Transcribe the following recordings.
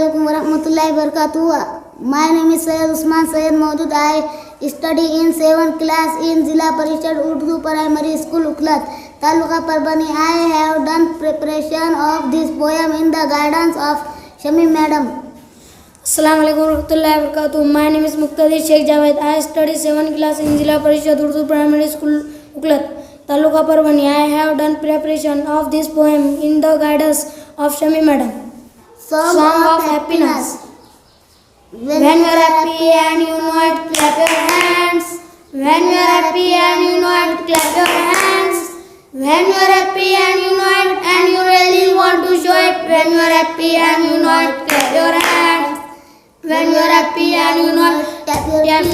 Assalamualaikum warahmatullahi wabarakatuh. My name is Syed Usman Syed Maudud. I study in 7th class in Zilla Parishad Urdu Primary School, Uklat, Taluka Parbani. I have done preparation of this poem in the guidance of Shami Madam. Assalamualaikum warahmatullahi wabarakatuh. My name is Muqtadir Sheikh Javed. I study 7th class in Zilla Parishad Urdu Primary School, Uklat, Taluka Parbani. I have done preparation of this poem in the guidance of Shami Madam. Song of Happiness. When you are happy and you know it, clap your hands. When you are happy and you know it, clap your hands. When you are happy and you know it, and you really want to show it. When you are happy and you know it, clap your hands. When you are happy and you know it, tap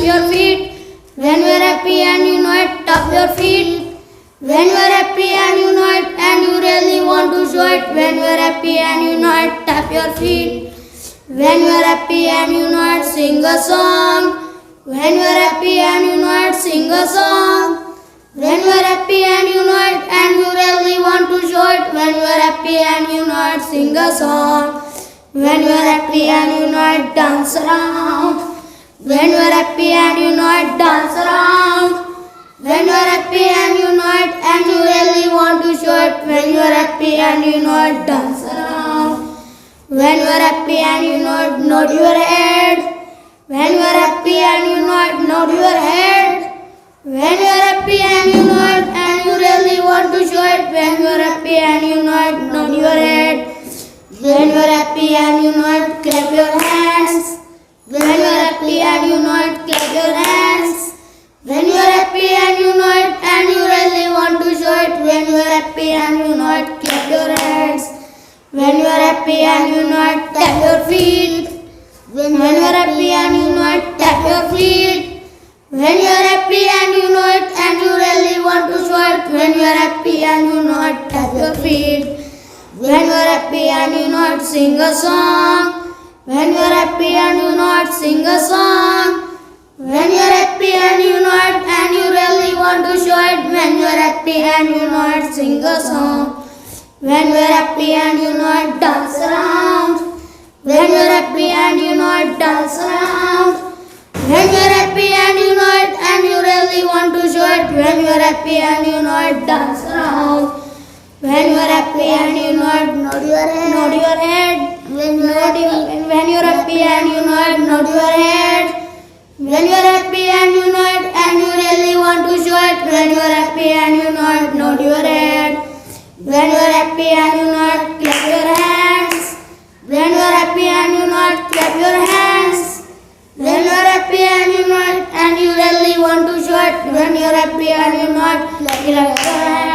your feet. When you are happy and you know it, tap your feet. When you are happy and you know it, and you really want to show it. When you are happy and you know it, tap your feet. When you are happy and you know it, sing a song. When you are happy and you know it, sing a song. When you are happy and you know it, and you really want to show it. When you are happy and you know it, sing a song. When you are happy and you know it, dance around. When you are happy and you know it, dance around. When you are happy and you know it, and you really want to show it. When you are happy and you know it, dance around. When you are happy and you know it, nod your head. When you are happy and you know it, nod your head. When you are happy and you know it, and you really want to show it. When you are happy and you know it, nod your head. When you are happy and you know it, clap your hands. When you are happy and you know it, clap your hands. When you are happy and you know it, and you really want to show it. When you are happy and you know it, clap your hands. When you are happy and you know it, tap your feet. When you are happy and you know it, tap your feet. When you are happy and you know it, and you really want to show it. When you are happy and you know it, tap your feet. When you are happy and you know it, sing a song. When you are happy and you know it, sing a song. When you are happy and you know it, and you really want to show it. When you are happy and you know it, sing a song. When you are happy and you know it, dance around. When you are happy and you know it, dance around. When you are happy and you know it, and you really want to show it. When you are happy and you know it, dance around. When you are happy and you know it, nod your head. Nod your head. When you are happy and you know it, nod your head. When you are happy and you know it, and you really want to show it. When you are happy and you know it, nod your head. When you are happy and you know it, clap your hands. When you are happy and you know it, clap your hands. When you are happy and you know it, and you really want to show it. When you are happy and you know it, clap your hands.